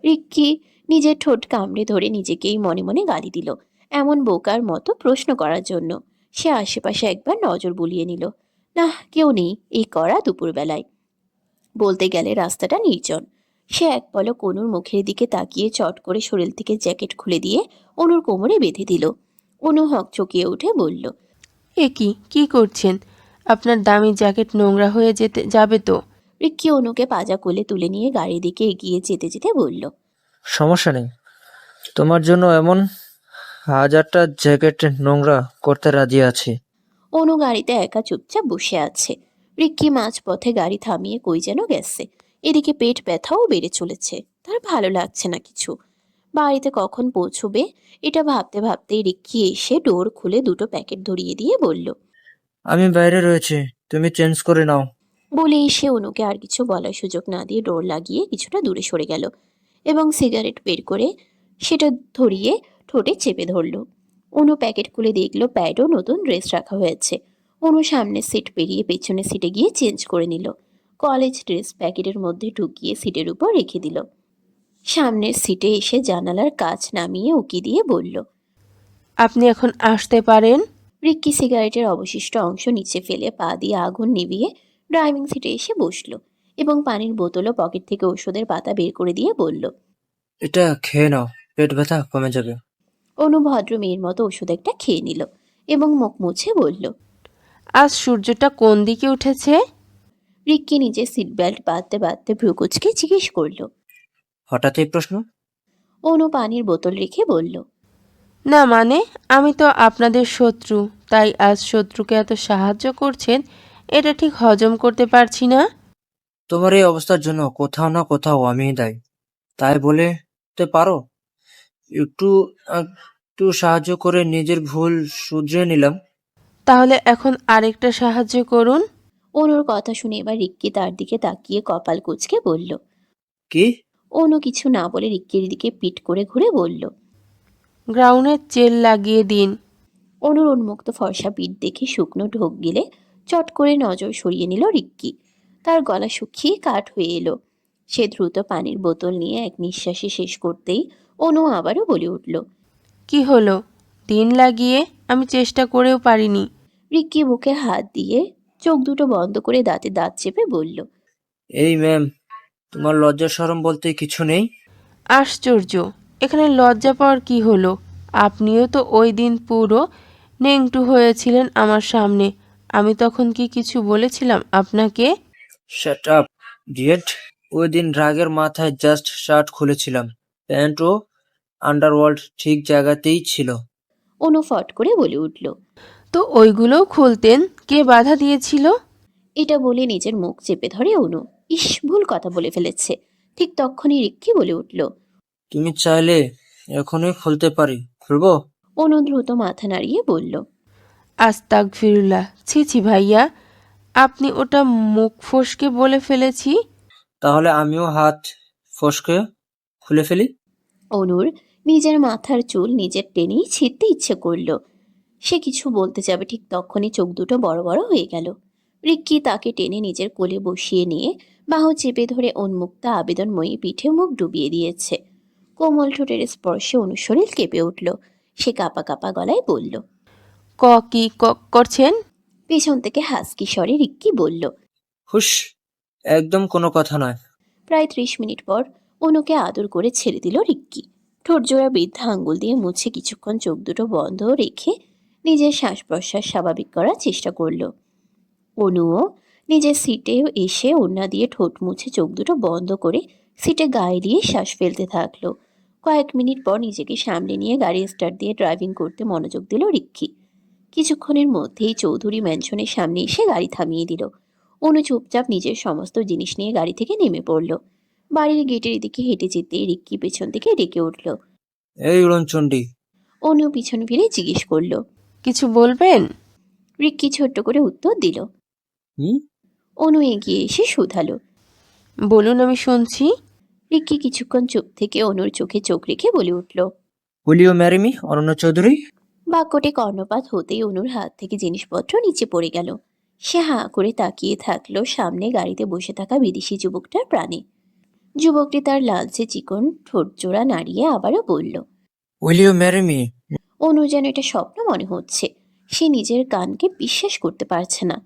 রিক্কি নিজের ঠোঁট কামড়ে ধরে নিজেকেই মনে মনে গালি দিল, এমন বোকার মতো প্রশ্ন করার জন্য। সে আশেপাশে একবার নজর বুলিয়ে নিল। না, কেউ নেই এই কড়া দুপুরবেলায়। বলতে গেলে রাস্তাটা নির্জন। সে এক পলক অনুর মুখের দিকে তাকিয়ে চট করে শরীর থেকে জ্যাকেট খুলে দিয়ে অনুর কোমরে বেঁধে দিল। অনু হকচকিয়ে উঠে বলল, এ কি কি করছেন? আপনার দামি জ্যাকেট নোংরা হয়ে যাবে তো। রিক্কি অনুকে পাজা কোলে তুলে নিয়ে গাড়ির দিকে এগিয়ে যেতে যেতে বলল, সমস্যা নেই, তোমার জন্য এমন হাজারটা জ্যাকেট নোংরা করতে রাজি আছি। অনু গাড়িতে একা চুপচাপ বসে আছে। রিক্কি মাঝপথে গাড়ি থামিয়ে কই যেন গেছে। এদিকে পেট ব্যথাও বেড়ে চলেছে। তার ভালো লাগছে না কিছু। বাড়িতে কখন পৌঁছবে এটা ভাবতে ভাবতেই রিক্কি এসে ডোর খুলে দুটো প্যাকেট ধরিয়ে দিয়ে বলল। আমি বাইরে রয়েছি, তুমি চেঞ্জ করে নাও। বলে এসে অনুকে আর কিছু বলার সুযোগ না দিয়ে ডোর লাগিয়ে কিছুটা দূরে সরে গেল এবং সিগারেট বের করে সেটা ধরিয়ে ঠোঁটে চেপে ধরল। অনু প্যাকেট খুলে দেখলো প্যাডও নতুন ড্রেস রাখা হয়েছে। অনু সামনের সিট পেরিয়ে পেছনের সিটে গিয়ে চেঞ্জ করে নিল। কলেজ ড্রেস প্যাকেটের মধ্যে ঢুকিয়ে সিটের উপর রেখে দিল। সামনের সিটে এসে জানালার কাচ নামিয়ে উকি দিয়ে বলল, আপনি এখন আসতে পারেন। রিক্কি সিগারেটের অবশিষ্ট অংশ নিচে ফেলে পা দিয়ে আগুন নিভিয়ে ড্রাইভিং সিটে এসে বসলো এবং পানির বোতল ও পকেট থেকে ওষুধের পাতা বের করে দিয়ে বলল, এটা খেয়ে নাও, পেট ব্যথা কমে যাবে। অনু ভদ্র মেয়ের মতো ওষুধ একটা খেয়ে নিল এবং মুখ মুছে বলল। আজ সূর্যটা কোন দিকে উঠেছে? রিক্কি নিজের সিট বেল্ট বাঁধতে বাঁধতে ভ্রুকুচকে জিজ্ঞেস করলো। হঠাৎ এই প্রশ্ন? অনু পানির বোতল রেখে বলল, না মানে, আমি তো আপনাদের শত্রু, তাই আজ শত্রুকে এত সাহায্য করছেন এটা ঠিক হজম করতে পারছি না। তোমার এই অবস্থার জন্য কোথাও না কোথাও আমি দায়ী, তাই বলতে পারো। একটু একটু সাহায্য করে নিজের ভুল শুধরে নিলাম। তাহলে এখন আরেকটা সাহায্য করুন। অনুর কথা শুনে এবার রিক্কি তার দিকে তাকিয়ে কপাল কুঁচকে বলল। কি? অনু কিছু না বলে রিক্কির দিকে পিট করে ঘুরে বলল। গ্রাউন্ডের চেল লাগিয়ে দিন। অনুর উন্মুক্ত ফর্সা পিঠ দেখে শুকনো ঢোক গিলে চট করে নজর সরিয়ে নিল রিক্কি। তার গলা শুকিয়ে কাঠ হয়ে এলো। সে দ্রুত পানির বোতল নিয়ে এক নিঃশ্বাসে শেষ করতেই অনু আবারও বলে উঠল। কি হলো? দিন লাগিয়ে? আমি চেষ্টা করেও পারিনি। রিক্কি বুকে হাত দিয়ে চোখ দুটো বন্ধ করে দাঁতে দাঁত চেপে বলল। এই ম্যাম, তোমার লজ্জা শরম বলতে কিছু নেই? আশ্চর্য, এখানে লজ্জা পাওয়ার কি হলো? আপনিও তো ওই দিন পুরো নেংটু হয়েছিলেন আমার সামনে। আমি তখন কি কিছু বলেছিলাম আপনাকে? Shut up, idiot. ওই দিন রাগের মাথায় জাস্ট শার্ট খুলেছিলাম, প্যান্ট ও আন্ডারওয়ার্ল্ড ঠিক জায়গাতেই ছিল। অনু ফট করে বলে উঠল। তো ওইগুলোও খুলতেন, কে বাধা দিয়েছিল? এটা বলে নিজের মুখ চেপে ধরে অনু। ইস, ভুল কথা বলে ফেলেছে। ঠিক তখনই রিক্কি বলে উঠল। তুমি চাইলে এখনই খুলতে পারি, খুলবো? অনু দ্রুত মাথা নাড়িয়ে বলল। আস্তাগফিরুল্লাহ, ছি ছি ভাইয়া, আপনি ওটা মুখ ফসকে বলে ফেলেছি। তাহলে আমিও হাত ফসকে খুলে ফেলি। অনুর নিজের মাথার চুল নিজের টেনেই ছিঁড়তে ইচ্ছে করল। সে কিছু বলতে যাবে ঠিক তখনই চোখ দুটো বড় বড় হয়ে গেল। রিক্কি তাকে টেনে নিজের কোলে বসিয়ে নিয়ে বাহু চেপে ধরে উন্মুক্ত আবেদনময়ী পিঠে মুখ ডুবিয়ে দিয়েছে। কোমল ঠোঁটের স্পর্শে অনুর শরীর কেঁপে উঠল। সে কাঁপা কাঁপা গলায় বলল। ক কি করছেন? পেছন থেকে হাসকি স্বরে রিক্কি বলল। হুশ, একদম কোনো কথা নয়। প্রায় 30 মিনিট পর অনুকে আদর করে ছেড়ে দিল রিক্কি। ঠোঁটজোড়া বৃদ্ধা আঙ্গুল দিয়ে মুছে কিছুক্ষণ চোখ দুটো বন্ধ রেখে নিজের শ্বাস প্রশ্বাস স্বাভাবিক করার চেষ্টা করলো। অনুও নিজের সিটে এসে ওড়না দিয়ে ঠোঁট মুছে চোখ দুটো বন্ধ করে সিটে গায়ে দিয়ে শ্বাস ফেলতে থাকলো। কয়েক মিনিট পর নিজেকে সামলে নিয়ে গাড়ি স্টার্ট দিয়ে ড্রাইভিং করতে মনোযোগ দিল রিক্কি। কিছুক্ষণের মধ্যেই চৌধুরী ম্যানশনের সামনে এসে গাড়ি থামিয়ে দিল। অনু চুপচাপ নিজের সমস্ত জিনিস নিয়ে গাড়ি থেকে নেমে পড়ল। বাড়ির গেটের দিকে হেঁটে যেতে রিক্কি পেছন থেকে ডেকে উঠল। এই উড়নচণ্ডী! অনু পিছন ফিরে জিজ্ঞেস করলো। কিছু বলবেন? রিক্কি ছোট্ট করে উত্তর দিল। হুম? অনু এগিয়ে এসে শুধালো। বলুন, আমি শুনছি। রিক্কি কিছুক্ষণ চুপ থেকে অনুর চোখে চোখ রেখে বলে উঠল। উইল ইউ ম্যারি মি, অনন্য চৌধুরী? বাক্যটি কর্ণপাত হতেই অনুর হাত থেকে জিনিসপত্র নিচে পড়ে গেল। সে হাঁ করে তাকিয়ে থাকলো সামনে গাড়িতে বসে থাকা বিদেশি যুবকটার প্রাণে। যুবকটি তার লালচে চিকন ঠোঁটজোড়া নাড়িয়ে আবারও বলল। Will you marry me? Anu যেন এটা স্বপ্ন মনে হচ্ছে। সে নিজের কানকে বিশ্বাস করতে পারছে না।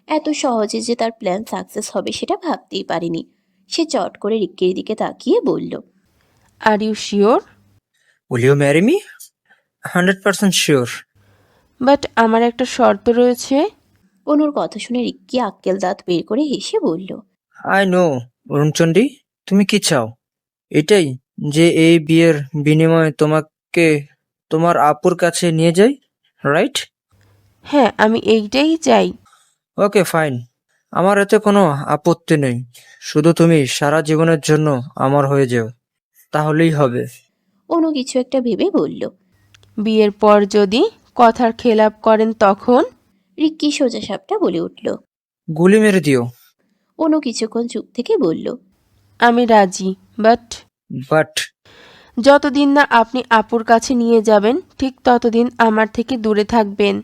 এত সহজে যে তার প্ল্যান সাকসেস হবে সেটা ভাবতেই পারেনি। সে চট করে রিক্কির দিকে তাকিয়ে বলল। Are you sure? Will you marry me? 100% sure. But আমার একটা শর্ত রয়েছে। অনুর কথা শুনে রিক্কি আক্কেল দাঁত বের করে হেসে বলল। I know. অরুণচন্ডী, তুমি কি চাও? এটাই, যে এই বিয়ের বিনিময়ে তোমাকে তোমার আপুর কাছে নিয়ে যাই, রাইট? হ্যাঁ, আমি এইটাই চাই। ওকে ফাইন, আমার এতে কোনো আপত্তি নেই। শুধু তুমি সারা জীবনের জন্য আমার হয়ে যেও, তাহলেই হবে। অনু কিছু একটা ভেবে বলল। বিয়ের পর যদি কথার খেলাপ করেন তখন? রিক্কি সোজা সাপটা বলে উঠল। গুলি মেরে দিও। অনু কিছুক্ষণ চুপ থেকে বলল। আমি রাজি, বাট বাট? যতদিন না আপনি আপুর কাছে নিয়ে যাবেন ঠিক ততদিন আমার থেকে দূরে থাকবেন।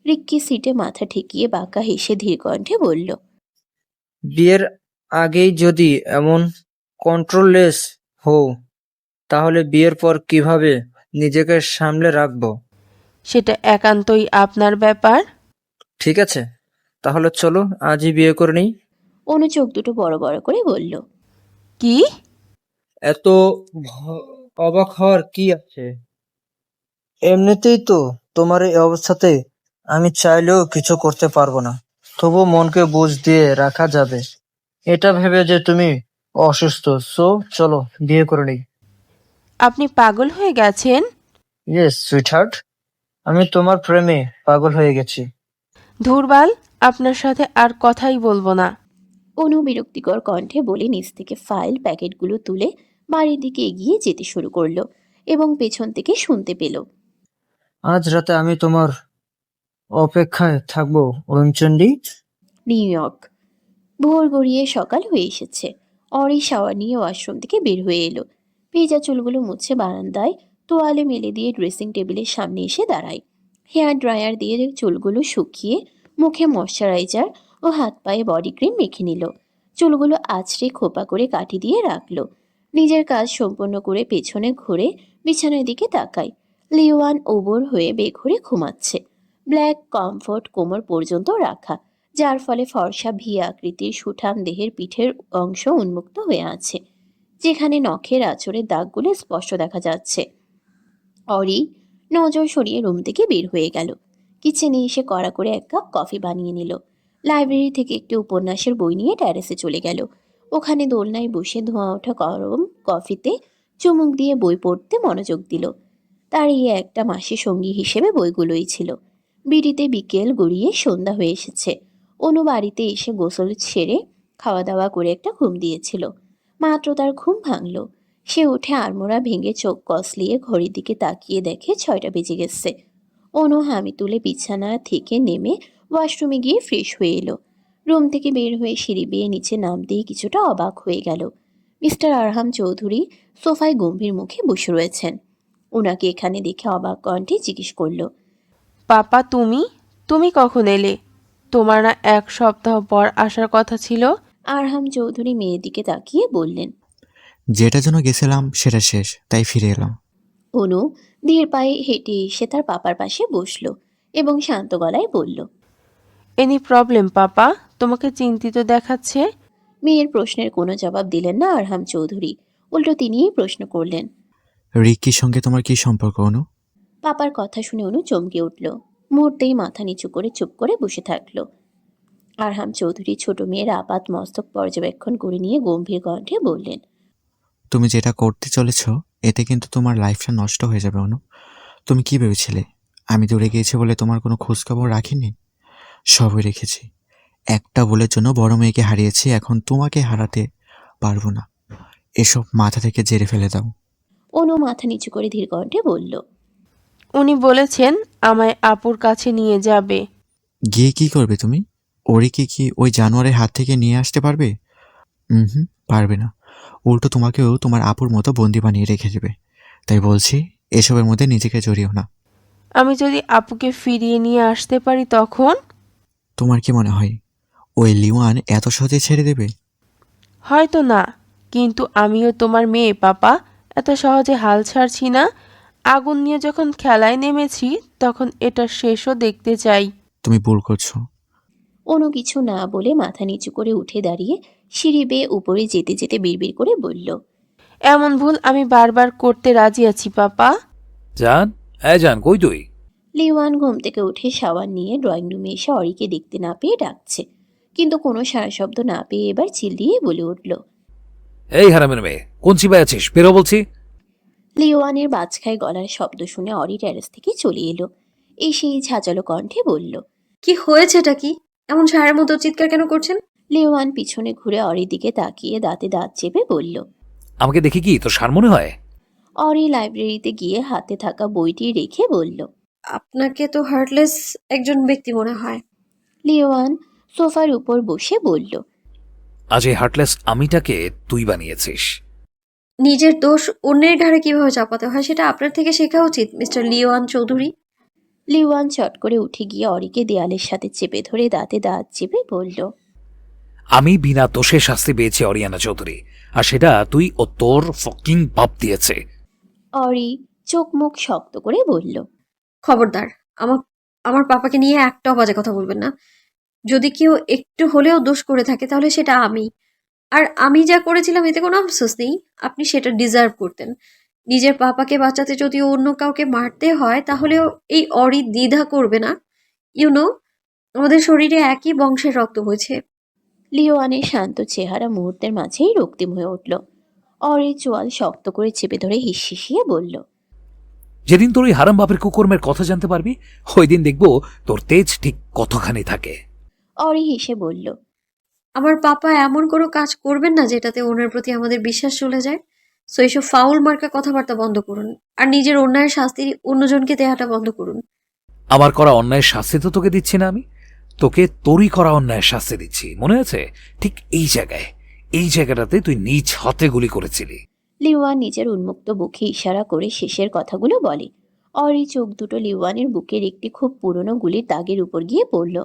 রিক্কি সিটে মাথা ঠেকিয়ে বাঁকা হেসে ধীর কণ্ঠে বলল। বিয়ের আগেই যদি এমন কন্ট্রোললেস হও, তাহলে বিয়ের পর কিভাবে নিজেকে সামলে রাখবো? সেটা একান্তই আপনার ব্যাপার। ঠিক আছে, তাহলে চলো আজই বিয়ে করে নিই। অনু চোখ দুটো বড় বড় করে বলল। কি? এত অবাক হওয়ার কি আছে? এমনিতেই তো তোমার এই অবস্থাতে আমি চাইলেও কিছু করতে পারবো না, তবু মনকে বুঝ দিয়ে রাখা যাবে এটা ভেবে যে তুমি অসুস্থ। সো চলো বিয়ে করে নিই। আপনি পাগল হয়ে গেছেন? ইয়েস সুইটহার্ট, আমি তোমার প্রেমে পাগল হয়ে গেছি। ধুরবাল, আপনার সাথে আর কথাই বলবো না। অনু বিরক্তিকর কণ্ঠে বলে নিচ থেকে ফাইল প্যাকেটগুলো তুলে বাড়ির দিকে এগিয়ে যেতে শুরু করলো এবং পেছন থেকে শুনতে পেল। আজ রাতে আমি তোমার অপেক্ষায় থাকবো অরুণচন্ডী। New York. ভোর গড়িয়ে সকাল হয়ে এসেছে। অরি শাওয়ার নিয়ে ওয়াশরুম থেকে বের হয়ে এলো। ভেজা চুলগুলো মুছে বারান্দায় তোয়ালে মেলে দিয়ে ড্রেসিং টেবিলের সামনে এসে দাঁড়ায়। হেয়ার ড্রায়ার দিয়ে চুলগুলো শুকিয়ে মুখে ময়শ্চারাইজার ও হাত পায়ে বডি ক্রিম মেখে নিল। চুলগুলো আছড়ে খোপা করে কাঠি দিয়ে রাখলো। নিজের কাজ সম্পন্ন করে পেছনে ঘুরে বিছানার দিকে তাকায়। লিওয়ান ওবর হয়ে বেঘরে ঘুমাচ্ছে। ব্ল্যাক কমফোর্ট কোমর পর্যন্ত রাখা, যার ফলে ফর্সা ভি আকৃতির সুঠাম দেহের পিঠের অংশ উন্মুক্ত হয়ে আছে, যেখানে নখের আঁচড়ের দাগগুলো স্পষ্ট দেখা যাচ্ছে। অরি নজর সরিয়ে রুম থেকে বের হয়ে গেল। কিচেনে এসে কড়া করে এক কাপ কফি বানিয়ে নিল। লাইব্রেরি থেকে একটি উপন্যাসের বই নিয়ে ট্যারেসে চলে গেল। ওখানে দোলনায় বসে ধোঁয়া ওঠা গরম কফিতে চুমুক দিয়ে বই পড়তে মনোযোগ দিল। তার এই একটা মাসে সঙ্গী হিসেবে বইগুলোই ছিল। বিড়িতে বিকেল গড়িয়ে সন্ধ্যা হয়ে এসেছে। অনু বাড়িতে এসে গোসল ছেড়ে খাওয়া দাওয়া করে একটা ঘুম দিয়েছিল। মাত্র তার ঘুম ভাঙল। সে উঠে আড়মোড়া ভেঙে চোখ কসলিয়ে ঘড়ির দিকে তাকিয়ে দেখে 6টা বেজে গেছে। অনু হামি তুলে বিছানা থেকে নেমে ওয়াশরুমে গিয়ে ফ্রেশ হয়ে এলো। রুম থেকে বের হয়ে সিঁড়ি বেয়ে নিচে নামতেই কিছুটা অবাক হয়ে গেল। মিস্টার আরহাম চৌধুরী সোফায় গম্ভীর মুখে বসে রয়েছেন। ওনাকে এখানে দেখে অবাক কণ্ঠে জিজ্ঞেস করলো। পাপা, তুমি তুমি কখন এলে? তোমার না 1 সপ্তাহ পর আসার কথা ছিল? আরহাম চৌধুরী মেয়ের দিকে তাকিয়ে বললেন। যেটার জন্য গেছিলাম সেটা শেষ, তাই ফিরে এলাম। অনু ধীর পায়ে হেঁটে এসে তার পাপার পাশে বসলো এবং শান্ত গলায় বলল। এনি প্রবলেম পাপা? তোমাকে চিন্তিত দেখাচ্ছে। মেয়ের প্রশ্নের কোনো জবাব দিলেন না আরহাম চৌধুরী। উল্টো তিনিই প্রশ্ন করলেন। রিক্কির সঙ্গে তোমার কি সম্পর্ক অনু? পাপার কথা শুনে অনু চমকে উঠল। মুহূর্তেই মাথা নিচু করে চুপ করে বসে থাকলো। আরহাম চৌধুরী ছোট মেয়ের আপাত মস্তক পর্যবেক্ষণ করে নিয়ে গম্ভীর কণ্ঠে বললেন। তুমি যেটা করতে চলেছ এতে কিন্তু তোমার লাইফটা নষ্ট হয়ে যাবে অনু। তুমি কি ভেবেছিলে আমি দূরে গিয়েছি বলে তোমার কোনো খোঁজখবর রাখিনি? সবই রেখেছি। একটা ভুলের জন্য বড় মেয়েকে হারিয়েছি, এখন তোমাকে হারাতে পারবো না। এসব মাথা থেকে ঝেড়ে ফেলে দাও। অনু মাথা নিচু করে ধীর কণ্ঠে বলল। উনি বলেছেন আমায় আপুর কাছে নিয়ে যাবে। গিয়ে কি করবে তুমি? ওরিকে কি ওই জানোয়ারের হাত থেকে নিয়ে আসতে পারবে? হুম, পারবে না। উল্টো তোমাকেও তোমার আপুর মতো বন্দি বানিয়ে রেখে দেবে। তাই বলছি এসবের মধ্যে নিজেকে জড়িও না। আমি যদি আপুকে ফিরিয়ে নিয়ে আসতে পারি তখন? তোমার কি মনে হয় ওই লিওয়ান এত সহজে ছেড়ে দেবে? হয়তো না, কিন্তু আমিও তোমার মেয়ে পাপা, এত সহজে হাল ছাড়ছি না। আগুন নিয়ে যখন খেলায় নেমেছি তখন এটার শেষও দেখতে চাই। তুমি ভুল করছো। অনু কিছু না বলে মাথা নিচু করে উঠে দাঁড়িয়ে সিঁড়ি বেয়ে উপরে যেতে যেতে বিড়বিড় করে বলল, এমন ভুল আমি বারবার করতে রাজি আছি পাপা। জান, জান কই তুই? লিওয়ান ঘুম থেকে উঠে শাওয়ার নিয়ে ড্রয়িং রুমে এসে অরিকে দেখতে না পেয়ে ডাকছে, কিন্তু কোনো সাড়া শব্দ না পেয়ে এবার চিল্লিয়ে বলে উঠল। এই হারামের মেয়ে, কোন চিপায় আছিস? বেরো বলছি। লিওয়ানের বাজখায় গলার শব্দ শুনে অরি টেরেস থেকে চলে এলো। সেই ঝাঁঝালো কণ্ঠে বলল, কি হয়েছেটা কি? এমন সারের মতো চিৎকার কেন করছেন? লিওয়ান পিছনে ঘুরে অরির দিকে তাকিয়ে দাঁতে দাঁত চেপে বলল। আমাকে দেখে কি তোর সার মনে হয়? অরি লাইব্রেরিতে গিয়ে হাতে থাকা বইটি রেখে বলল। আপনাকে তো হার্টলেস একজন ব্যক্তি মনে হয়। লিওয়ান সোফার উপর বসে বলল, আজ এই হার্টলেস আমিটাকে তুই বানিয়েছিস। নিজের দোষ অন্যের ঘাড়ে কিভাবে চাপাতে হয় সেটা আপনার থেকে শেখা উচিত, মিস্টার লিওয়ান চৌধুরী। লিওয়ান চট করে উঠে গিয়ে অরিকে দেয়ালের সাথে চেপে ধরে দাঁতে দাঁত চেপে বলল, আমি বিনা দোষে শাস্তি পেয়েছি অরিয়ানা চৌধুরী, আর সেটা তুই ও তোর ফকিং বাপ দিয়েছে। অরি চোখ মুখ শক্ত করে বলল, খবরদার, আমার আমার পাপাকে নিয়ে একটাও বাজে কথা বলবেন না। যদি কেউ একটু হলেও দোষ করে থাকে তাহলে সেটা আমি। আর আমি যা করেছিলাম এতে কোনো আফসোস নেই, আপনি সেটা ডিজার্ভ করতেন। নিজের পাপাকে বাঁচাতে যদি অন্য কাউকে মারতে হয় তাহলেও এই অরি দ্বিধা করবে না। ইউনো, আমাদের শরীরে একই বংশের রক্ত বইছে। লিওয়ানের শান্ত চেহারা মুহূর্তের মাঝেই রক্তিম হয়ে উঠল। অরি চোয়াল শক্ত করে চেপে ধরে হিসিয়ে বলল, যেদিন তোর ওই হারাম বাপের কুকর্মের কথা জানতে পারবি, ওই দিন দেখবো তোর তেজ ঠিক কতখানি থাকে। অরি হেসে বলল, আমার পাপা এমন কোনো কাজ করবেন না যেটাতে ওনার প্রতি আমাদের বিশ্বাস চলে যায়। সো এইসব ফাউল মার্কা কথাবার্তা বন্ধ করুন, আর নিজের অন্যায়ের শাস্তি অন্যজনকে দেওয়াটা বন্ধ করুন। আমার করা অন্যায়ের শাস্তি তো তোকে দিচ্ছি না, আমি তোকে তোরই করা অন্যায়ের শাস্তি দিচ্ছি, মনে আছে? ঠিক এই জায়গাটাতে তুই নিজ হাতে গুলি করেছিলি। লিওয়ান নিজের উন্মুক্ত বুকে ইশারা করে শেষের কথাগুলো বলে। অরি চোখ দুটো লিওয়ানের বুকের একটি খুব পুরনো গুলির দাগের উপর গিয়ে পড়ল।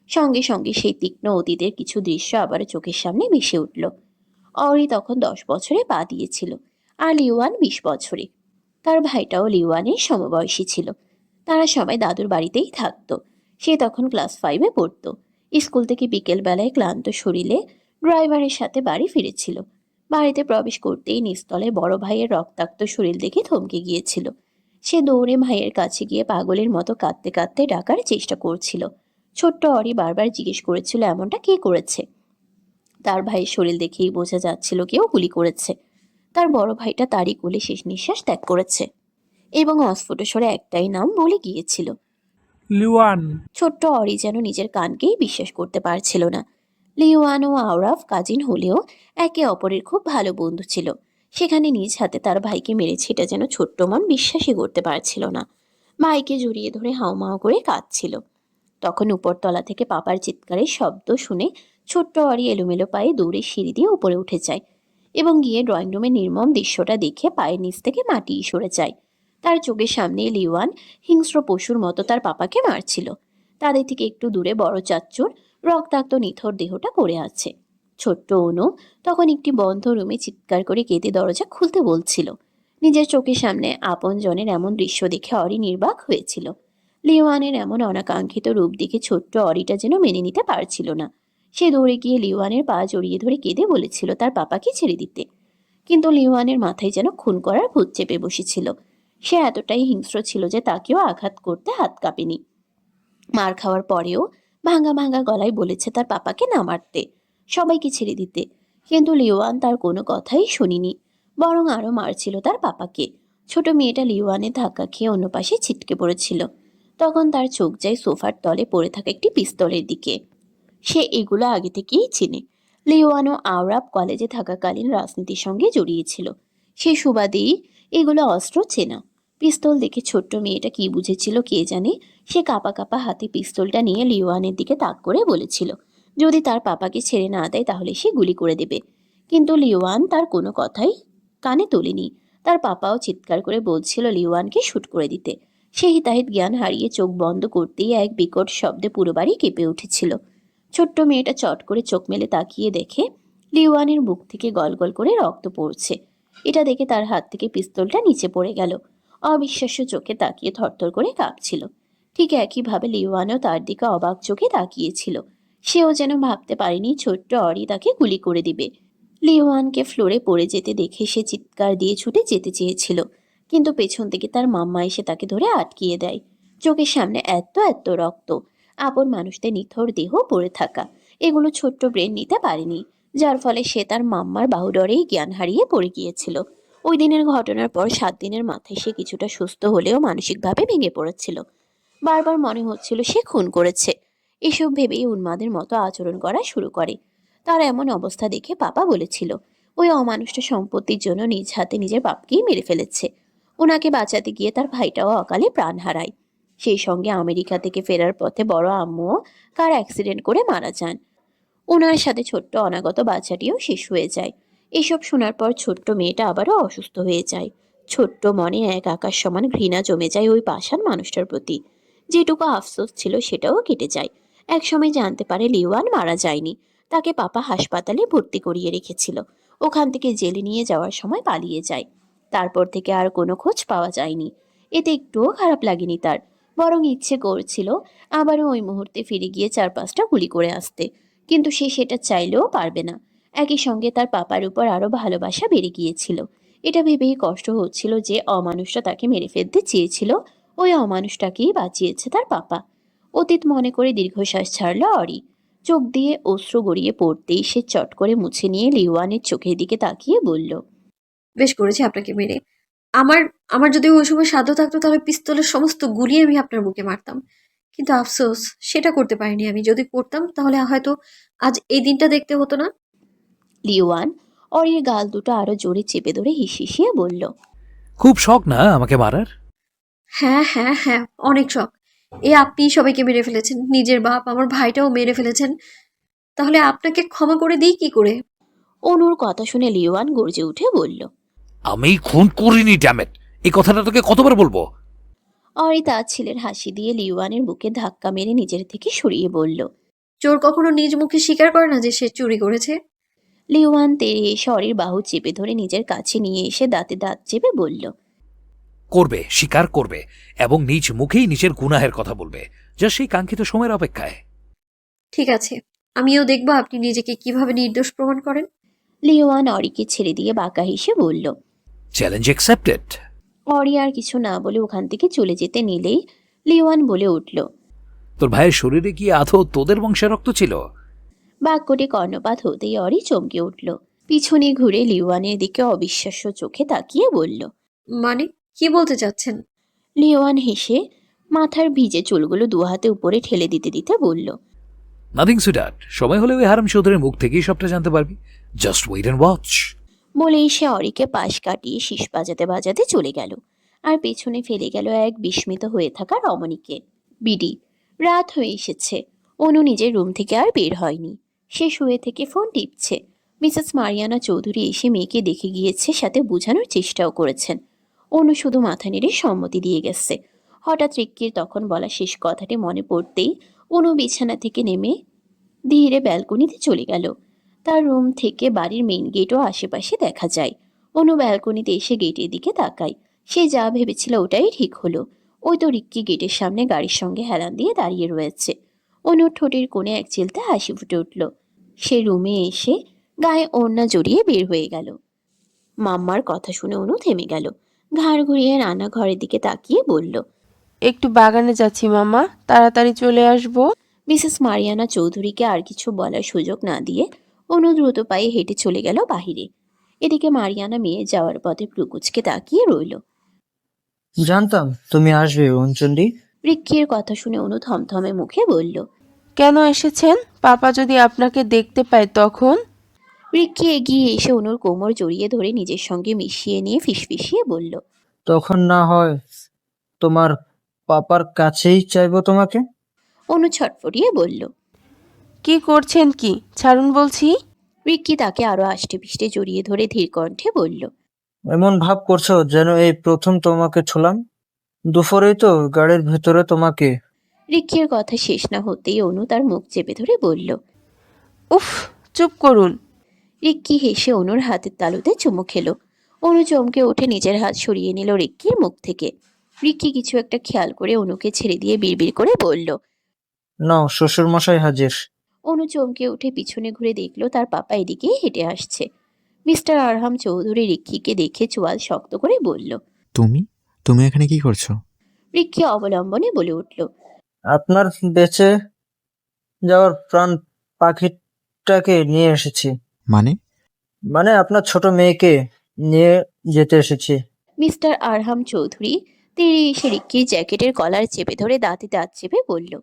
সঙ্গে সঙ্গে সেই তীক্ষ্ণ অতীতের কিছু দৃশ্য আবার চোখের সামনে ভেসে উঠল। অরি তখন 10 বছরে পা দিয়েছিল, আর লিওয়ান 20 বছরে। তার ভাইটাও লিওয়ানের সমবয়সী ছিল। তারা সবাই দাদুর বাড়িতেই থাকতো। সে তখন ক্লাস 5-এ পড়তো। স্কুল থেকে বিকেলবেলায় ক্লান্ত শরীরে ড্রাইভারের সাথে বাড়ি ফিরেছিল। বাড়িতে প্রবেশ করতেই নিস্তলে বড় ভাইয়ের রক্তাক্ত শরীর দেখে থমকে গিয়েছিল। সে দৌড়ে ভাইয়ের কাছে গিয়ে পাগলের মতো কাঁদতে কাঁদতে ডাকার চেষ্টা করছিল। ছোট্ট অরি বারবার জিজ্ঞেস করেছিল এমনটা কে করেছে। তার ভাইয়ের শরীর দেখেই বোঝা যাচ্ছিল কেউ গুলি করেছে। তার বড় ভাইটা তারই কোলে শেষ নিঃশ্বাস ত্যাগ করেছে, এবং অস্ফুট স্বরে একটাই নাম বলে গিয়েছিল, লিওয়ান। ছোট্ট অরি যেন নিজের কানকেই বিশ্বাস করতে পারছিল না। লিওয়ান ও আওরাফ কাজিন হলেও একে অপরের খুব ভালো বন্ধু ছিল। সেখানে নিজ হাতে তার ভাইকে মেরেছে এটা যেন ছোট্ট মন বিশ্বাসই করতে পারছিল না। ভাইকে জড়িয়ে ধরে হাউমাউ করে কাঁদছিল। তখন উপরতলা থেকে পাপার চিৎকারের শব্দ শুনে ছোট্ট অরি এলোমেলো পায়ে দৌড়ে সিঁড়ি দিয়ে উপরে উঠে যায়, এবং গিয়ে ড্রয়িং রুমের নির্মম দৃশ্যটা দেখে পায়ের নিচ থেকে মাটি সরে যায়। তার চোখের সামনে লিওয়ান হিংস্র পশুর মতো তার পাপাকে মারছিল। তাদের থেকে একটু দূরে বড় চাচ্চুর রক্তাক্ত নিথর দেহটা পড়ে আছে। ছোট্ট অনু তখন একটি বন্ধ রুমে চিৎকার করে কেঁদে দরজা খুলতে বলছিল। নিজের চোখের সামনে আপনজনের এমন দৃশ্য দেখে অরি নির্বাক হয়েছিল। লিওয়ানের এমন অনাকাঙ্ক্ষিত রূপ দেখে ছোট্ট অরিটা যেন মেনে নিতে পারছিল না। সে দৌড়ে গিয়ে লিওয়ানের পা জড়িয়ে ধরে কেঁদে বলেছিল তার পাপাকে ছেড়ে দিতে। কিন্তু লিওয়ানের মাথায় যেন খুন করার ভূত চেপে বসেছিল। সে এতটাই হিংস্র ছিল যে তাকেও আঘাত করতে হাত কাঁপেনি। মার খাওয়ার পরেও ভাঙা ভাঙা গলায় বলেছে তার পাপাকে না মারতে, সবাইকে ছেড়ে দিতে। কিন্তু লিওয়ান তার কোনো কথাই শুনিনি, বরং আরো মারছিল তার পাপাকে। ছোট মেয়েটা লিওয়ানের ধাক্কা খেয়ে অন্য পাশে ছিটকে পড়েছিল। তখন তার চোখ যায় সোফার তলে পড়ে থাকা একটি পিস্তলের দিকে। সে এগুলো আগে থেকেই চিনে। লিওয়ান ও আওরাব কলেজে থাকাকালীন রাজনীতির সঙ্গে জড়িয়েছিল। সে সুবাদেই এগুলো অস্ত্র চেনা। পিস্তল দেখে ছোট্ট মেয়েটা কি বুঝেছিল কে জানে। সে কাঁপা কাঁপা হাতে পিস্তলটা নিয়ে লিওয়ানের দিকে তাক করে বলেছিল যদি তার পাপাকে ছেড়ে না দেয় তাহলে সে গুলি করে দেবে। কিন্তু লিওয়ান তার কোনো কথাই কানে তোলেনি। তার পাপাও চিৎকার করে বলছিল লিওয়ানকে শুট করে দিতে। সে হিতাহিত জ্ঞান হারিয়ে চোখ বন্ধ করতেই এক বিকট শব্দে পুরো বাড়ি কেঁপে উঠেছিল। ছোট্ট মেয়েটা চট করে চোখ মেলে তাকিয়ে দেখে লিওয়ানের বুক থেকে গলগল করে রক্ত পড়ছে। এটা দেখে তার হাত থেকে পিস্তলটা নিচে পড়ে গেল। অবিশ্বাস্য চোখে তাকিয়ে থরথর করে কাঁপছিল। ঠিক একইভাবে লিওয়ানও তার দিকে অবাক চোখে তাকিয়েছিল। সেও যেন ভাবতে পারেনি ছোট্ট অরি তাকে গুলি করে দিবে। লিওয়ানকে ফ্লোরে পড়ে যেতে দেখে সে চিৎকার দিয়ে ছুটে যেতে চেয়েছিল, কিন্তু পেছন থেকে তার মাম্মা এসে তাকে ধরে আটকিয়ে দেয়। চোখের সামনে এত এত রক্ত, আপন মানুষদের নিথর দেহ পড়ে থাকা, এগুলো ছোট্ট ব্রেন নিতে পারেনি, যার ফলে সে তার মাম্মার বাহুডরেই জ্ঞান হারিয়ে পড়ে গিয়েছিল। ওই দিনের ঘটনার পর 7 দিনের মাথায় সে কিছুটা সুস্থ হলেও মানসিকভাবে ভেঙে পড়েছিল। বারবার মনে হচ্ছিল সে খুন করেছে। এসব ভেবেই উন্মাদের মতো আচরণ করা শুরু করে। তার এমন অবস্থা দেখে পাপা বলেছিল, ওই অমানুষটা সম্পত্তির জন্য নিজ হাতে নিজের বাপকেই মেরে ফেলেছে। ওনাকে বাঁচাতে গিয়ে তার ভাইটাও অকালে প্রাণ হারায়। সেই সঙ্গে আমেরিকা থেকে ফেরার পথে বড় আম্মুও কার অ্যাক্সিডেন্ট করে মারা যান। ওনার সাথে ছোট্ট অনাগত বাচ্চাটিও শেষ হয়ে যায়। এসব শোনার পর ছোট্ট মেয়েটা আবারও অসুস্থ হয়ে যায়। ছোট্ট মনে এক আকাশ সমান ঘৃণা জমে যায় ওই পাষাণ মানুষটার প্রতি। যেটুকু আফসোস ছিল সেটাও কেটে যায়। একসময় জানতে পারে লিওয়ান মারা যায়নি, তাকে পাপা হাসপাতালে ভর্তি করিয়ে রেখেছিল। ওখান থেকে জেলে নিয়ে যাওয়ার সময় পালিয়ে যায়। তারপর থেকে আর কোনো খোঁজ পাওয়া যায়নি। এতে একটুও খারাপ লাগেনি তার, বরং ইচ্ছে করছিল আবারও ওই মুহূর্তে ফিরে গিয়ে 4-5টা গুলি করে আসতে, কিন্তু সে সেটা চাইলেও পারবে না। একই সঙ্গে তার পাপার উপর আরো ভালোবাসা বেড়ে গিয়েছিল। এটা ভেবেই কষ্ট হচ্ছিল যে অমানুষটা তাকে মেরে ফেলতে চেয়েছিল, ওই অমানুষটাকেই বাঁচিয়েছে তার পাপা। অতীত মনে করে দীর্ঘশ্বাস ছাড়ল অরি। চোখ দিয়ে অশ্রু গড়িয়ে পড়তেই সে চট করে মুছে নিয়ে লিওয়ানের চোখের দিকে তাকিয়ে বলল, বেশ করেছি আপনাকে মেরে। আমার আমার যদি ওই সময় সাধ্য থাকতো তাহলে পিস্তলের সমস্ত গুলি আমি আপনার বুকে মারতাম, কিন্তু আফসোস সেটা করতে পারিনি। আমি যদি করতাম তাহলে হয়তো আজ এই দিনটা দেখতে হতো না। লিওয়ান অরির গাল দুটো আরো জোরে চেপে ধরে হিসিয়ে বলল, খুব শখ না আমাকে মারার? হ্যাঁ হ্যাঁ হ্যাঁ, অনেক শখ। আপনি সবাইকে মেরে ফেলেছেন, নিজের বাপ আমার ভাইটাও মেরে ফেলেছেন, তাহলে আপনাকে ক্ষমা করে দিই কি করে? অনুর কথা শুনে লিওয়ান গর্জে উঠে বলল। আমি খুন করিনি, ড্যামেট। এই কথাটা তোকে কতবার বলবো? অরি তার ছেলের হাসি দিয়ে লিওয়ানের বুকে ধাক্কা মেরে নিজের থেকে সরিয়ে বলল। চোর কখনো নিজ মুখে স্বীকার করে না যে সে চুরি করেছে। লিওয়ান তেড়ে এসে অরির বাহু চেপে ধরে নিজের কাছে নিয়ে এসে দাঁতে দাঁত চেপে বলল, করবে, স্বীকার করবে, এবং নিজ মুখেই নিজের গুনাহের কথা বলবে, যা সেই কাঙ্ক্ষিত সময়ের অপেক্ষায়। ঠিক আছে, আমিও দেখবো আপনি নিজেকে কিভাবে নির্দোষ প্রমাণ করেন। লিওয়ান অরিকে ছেড়ে দিয়ে বাঁকা হেসে বলল। Challenge accepted. অরি আর কিছু না বলে ওখান থেকে চলে যেতে নিলেই লিওয়ান বলে উঠল, তোর ভাইয়ের শরীরে কি আদৌ তোদের বংশের রক্ত ছিল? বাক্যটি কর্ণপাত হতেই অরি চমকে উঠল। পিছনে ঘুরে লিওয়ানের দিকে অবিশ্বাস্য চোখে তাকিয়ে বলল। মানে কি বলতে চাচ্ছেন? লিওয়ান হেসে মাথার ভিজে চুলগুলো দুহাতে উপরে ঠেলে দিতে দিতে বলল, নাথিং সুইটার, সময় হলে ওই হারাম চৌধুরীর মুখ থেকেই সবটা জানতে পারবি। Just wait and watch. বলেই সে অরিকে পাশ কাটিয়ে শীষ বাজাতে বাজাতে চলে গেল, আর পেছনে ফেলে গেল এক বিস্মিত হয়ে থাকা রমণীকে। বিডি রাত হয়ে এসেছে। অনু নিজের রুম থেকে আর বের হয়নি। সে শুয়ে থেকে ফোন টিপছে। মিসেস মারিয়ানা চৌধুরী এসে মেয়েকে দেখে গিয়েছে, সাথে বোঝানোর চেষ্টাও করেছেন। অনু শুধু মাথা নেড়ে সম্মতি দিয়ে গেছে। হঠাৎ রিক্কির তখন বলা শেষ কথাটি মনে পড়তেই অনু বিছানা থেকে নেমে ধীরে ব্যালকনিতে চলে গেল। তার রুম থেকে বাড়ির মেইন গেটও আশেপাশে দেখা যায়। অনু ব্যালকনিতে এসে গেটের দিকে তাকায়। সে যা ভেবেছিল ওটাই ঠিক হলো। ওই তো রিক্কি গেটের সামনে গাড়ির সঙ্গে হেলান দিয়ে দাঁড়িয়ে রয়েছে। অনুর ঠোঁটের কোণে এক চিলতে হাসি ফুটে উঠল। সে রুমে এসে গায়ে ওড়না জড়িয়ে বের হয়ে গেল। মাম্মার কথা শুনে অনু থেমে গেল। ঘাড় ঘুরিয়ে রান্নাঘরের দিকে তাকিয়ে বলল, একটু বাগানে যাচ্ছি মামা, তাড়াতাড়ি চলে আসবো। মিসেস মারিয়ানা চৌধুরীকে আর কিছু বলার সুযোগ না দিয়ে অনু দ্রুত পায়ে হেঁটে চলে গেল বাহিরে। এদিকে মারিয়ানা মেয়ে যাওয়ার পথে প্রকুচকে তাকিয়ে রইল। জানতাম তুমি আসবে অঞ্চন্ডী। রিক্কির কথা শুনে অনু থমথমে মুখে বলল। কেন এসেছেন? পাপা যদি আপনাকে দেখতে পায় তখন? রিক্কি এগিয়ে এসে অনুর কোমর জড়িয়ে ধরে নিজের সঙ্গে মিশিয়ে নিয়ে ফিসফিসিয়ে বলল, তখন না হয় তোমার পাপার কাছেই চাইবো তোমাকে। অনু ছটফটিয়ে বলল। কি করছেন কি? ছাড়ুন বলছি। রিক্কি তাকে আরো আষ্টে পিষ্টে জড়িয়ে ধরে ধীর কণ্ঠে বলল, এমন ভাব করছো যেন এই প্রথম তোমাকে ছুলাম। দুপুরেই তো গাড়ির ভেতরে তোমাকে। রিক্কির কথা শেষ না হতেই অনু তার মুখ চেপে ধরে বলল, উফ, চুপ করুন। রিক্কি হেসে অনুর হাতের তালুতে চুমু খেলো। অনু চমকে উঠে নিজের হাত সরিয়ে নিল রিক্কির মুখ থেকে। রিক্কি কিছু একটা খেয়াল করে অনুকে ছেড়ে দিয়ে বিড়বিড় করে বলল। নাও, শ্বশুর মশাই হাজির। অনু চমকে উঠে পিছনে ঘুরে দেখলো তার পাপা এদিকে হেঁটে আসছে। মিস্টার আরহাম চৌধুরী রিক্কিকে দেখে চোয়াল শক্ত করে বলল। তুমি তুমি এখানে কি করছো? রিক্কি অবলম্বনে বলে উঠল। আপনার বেঁচে যাওয়ার প্রাণ পাখিটাকে নিয়ে এসেছি। মানে? মানে আপনার ছোট মেয়েকে নিয়ে যেতে এসেছি। মিস্টার আরহাম চৌধুরী তেড়ে এসে রিক্কির জ্যাকেটের কলার চেপে ধরে দাঁতে দাঁত চেপে বলল।